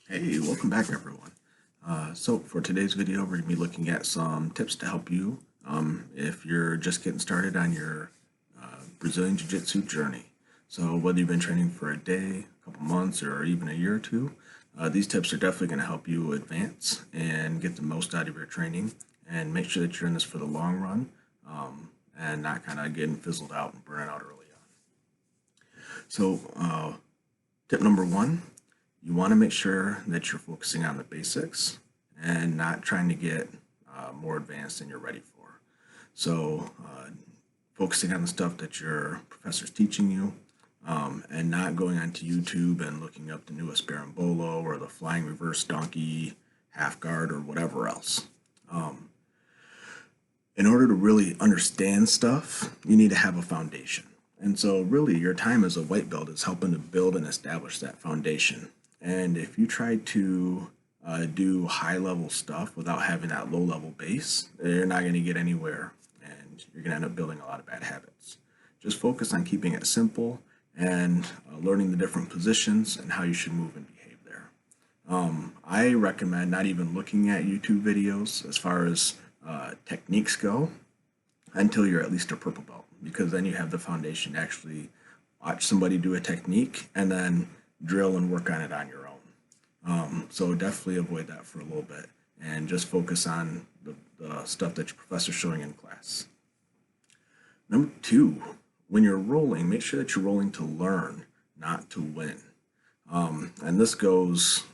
Hey, welcome back everyone. So for today's video, we're going to be looking at some tips to help you if you're just getting started on your Brazilian Jiu-Jitsu journey. So whether you've been training for a day, a couple months, or even a year or two, these tips are definitely going to help you advance and get the most out of your training and make sure that you're in this for the long run and not kind of getting fizzled out and burning out early on. So tip number one, you want to make sure that you're focusing on the basics and not trying to get more advanced than you're ready for. So focusing on the stuff that your professor's teaching you and not going onto YouTube and looking up the newest Berimbolo or the flying reverse donkey half guard or whatever else. In order to really understand stuff, you need to have a foundation. And so really your time as a white belt is helping to build and establish that foundation. And if you try to do high level stuff without having that low level base, you're not going to get anywhere and you're going to end up building a lot of bad habits. Just focus on keeping it simple and learning the different positions and how you should move and behave there. I recommend not even looking at YouTube videos as far as techniques go until you're at least a purple belt, because then you have the foundation to actually watch somebody do a technique and then drill and work on it on your own. So definitely avoid that for a little bit and just focus on the stuff that your professor's showing in class. Number two, when you're rolling, make sure that you're rolling to learn, not to win. And this goes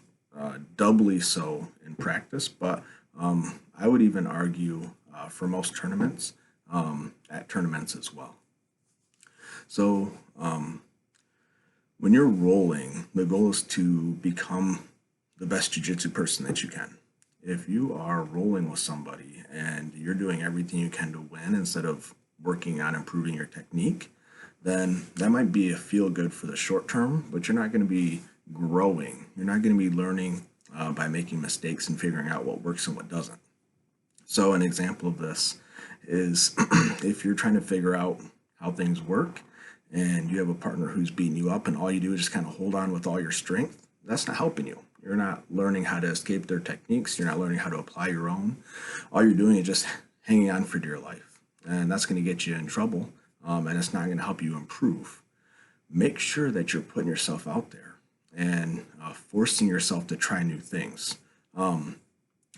doubly so in practice, but I would even argue for most tournaments, at tournaments as well. So when you're rolling, the goal is to become the best jiu-jitsu person that you can. If you are rolling with somebody and you're doing everything you can to win instead of working on improving your technique, then that might be a feel good for the short term, but you're not going to be growing. You're not going to be learning by making mistakes and figuring out what works and what doesn't. So an example of this is if you're trying to figure out how things work and you have a partner who's beating you up and all you do is just kind of hold on with all your strength, that's not helping you. You're not learning how to escape their techniques. You're not learning how to apply your own. All you're doing is just hanging on for dear life. And that's going to get you in trouble, and it's not going to help you improve. Make sure that you're putting yourself out there and forcing yourself to try new things.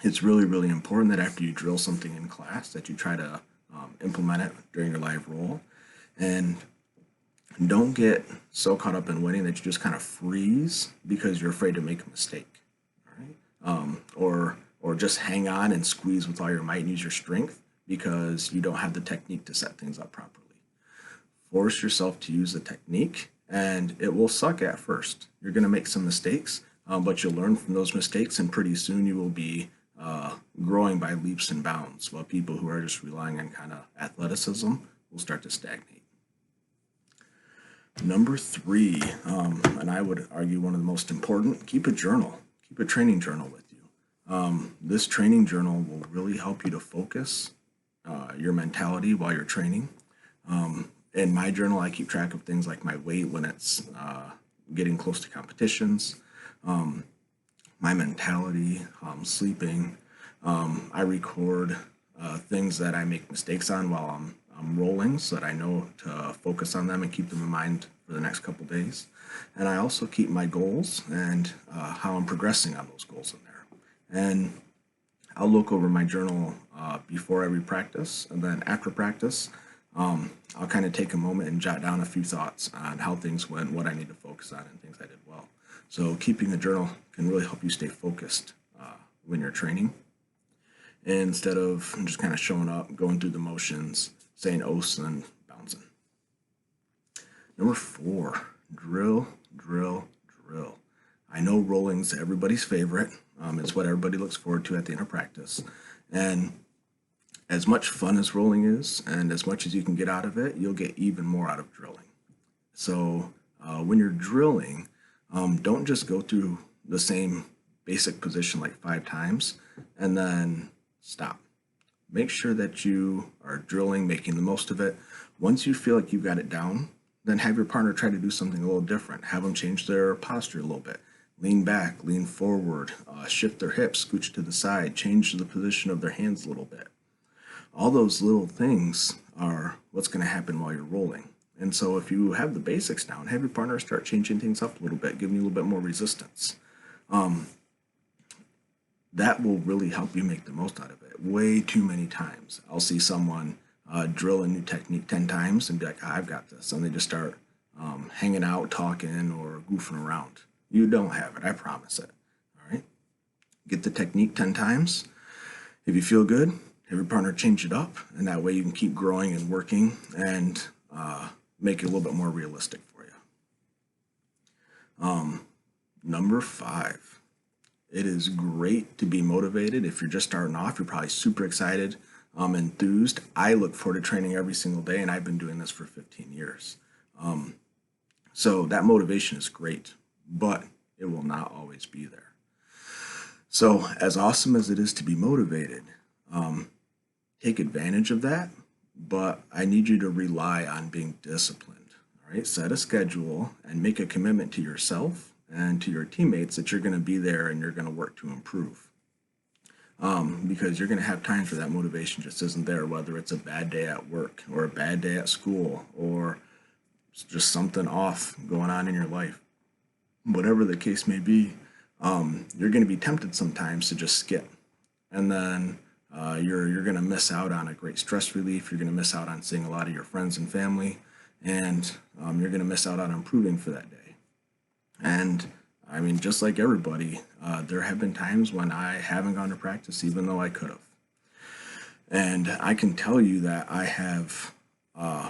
It's really, really important that after you drill something in class that you try to implement it during your live roll. And don't get so caught up in winning that you just kind of freeze because you're afraid to make a mistake, all right? Or just hang on and squeeze with all your might and use your strength because you don't have the technique to set things up properly. Force yourself to use the technique, and it will suck at first. You're going to make some mistakes, but you'll learn from those mistakes, and pretty soon you will be growing by leaps and bounds, while people who are just relying on kind of athleticism will start to stagnate. Number three, and I would argue one of the most important, keep a journal. Keep a training journal with you. This training journal will really help you to focus your mentality while you're training. In my journal, I keep track of things like my weight when it's getting close to competitions, my mentality, how I'm sleeping. I record things that I make mistakes on while I'm rolling so that I know to focus on them and keep them in mind for the next couple days. And I also keep my goals and how I'm progressing on those goals in there. And I'll look over my journal before every practice, and then after practice, I'll kind of take a moment and jot down a few thoughts on how things went, what I need to focus on, and things I did well. So keeping a journal can really help you stay focused when you're training, instead of just kind of showing up, going through the motions, saying oaths, and bouncing. Number four, drill, drill, drill. I know rolling's everybody's favorite. It's what everybody looks forward to at the end of practice. And as much fun as rolling is, and as much as you can get out of it, you'll get even more out of drilling. So when you're drilling, don't just go through the same basic position like 5 times and then stop. Make sure that you are drilling, making the most of it. Once you feel like you've got it down, then have your partner try to do something a little different. Have them change their posture a little bit. lean back, lean forward, shift their hips, scooch to the side, change the position of their hands a little bit. All those little things are what's going to happen while you're rolling. And so if you have the basics down, have your partner start changing things up a little bit, giving you a little bit more resistance. That will really help you make the most out of it. Way too many times I'll see someone drill a new technique 10 times and be like, I've got this. And they just start hanging out, talking, or goofing around. You don't have it, I promise it. All right? Get the technique 10 times. If you feel good, have your partner change it up, and that way you can keep growing and working and make it a little bit more realistic for you. Number 5. It is great to be motivated. If you're just starting off, you're probably super excited, enthused. I look forward to training every single day, and I've been doing this for 15 years. So that motivation is great, but it will not always be there. So as awesome as it is to be motivated, take advantage of that, but I need you to rely on being disciplined. All right, set a schedule and make a commitment to yourself and to your teammates that you're going to be there and you're going to work to improve. Because you're going to have times where that motivation just isn't there, whether it's a bad day at work or a bad day at school or just something off going on in your life. Whatever the case may be, you're going to be tempted sometimes to just skip. And then you're going to miss out on a great stress relief. You're going to miss out on seeing a lot of your friends and family. And you're going to miss out on improving for that day. And I mean, just like everybody, there have been times when I haven't gone to practice even though I could have. And I can tell you that I have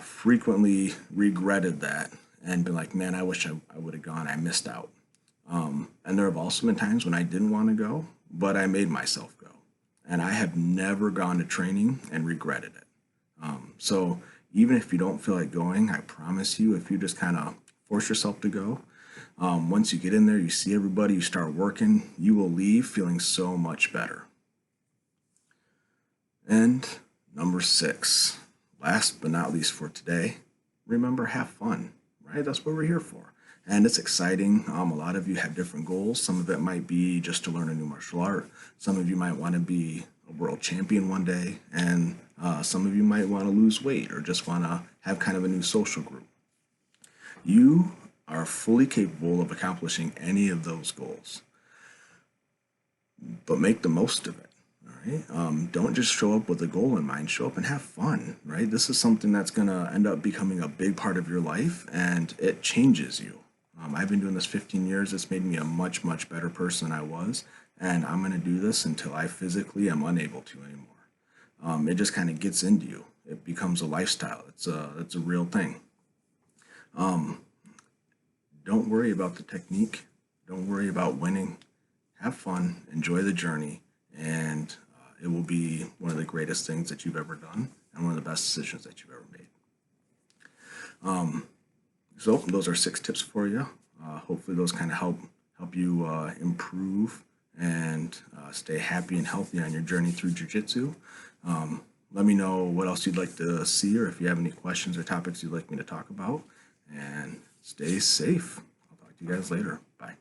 frequently regretted that and been like, man, I wish I would have gone. I missed out. And there have also been times when I didn't want to go, but I made myself go. And I have never gone to training and regretted it. So even if you don't feel like going, I promise you, if you just kind of force yourself to go, once you get in there, you see everybody, you start working, you will leave feeling so much better. And number 6, last but not least for today, remember, have fun, right? That's what we're here for. And it's exciting. A lot of you have different goals. Some of it might be just to learn a new martial art. Some of you might want to be a world champion one day. And some of you might want to lose weight or just want to have kind of a new social group. You are fully capable of accomplishing any of those goals, but make the most of it. All right? Don't just show up with a goal in mind. Show up and have fun, right? This is something that's going to end up becoming a big part of your life, and it changes you. I've been doing this 15 years. It's made me a much, much better person than I was, and I'm going to do this until I physically am unable to anymore. It just kind of gets into you. It becomes a lifestyle. It's a real thing. Don't worry about the technique. Don't worry about winning. Have fun, enjoy the journey, and it will be one of the greatest things that you've ever done and one of the best decisions that you've ever made. So those are 6 tips for you. Hopefully those kind of help you improve and stay happy and healthy on your journey through jiu-jitsu. Let me know what else you'd like to see, or if you have any questions or topics you'd like me to talk about. And stay safe. I'll talk to you guys later. Bye.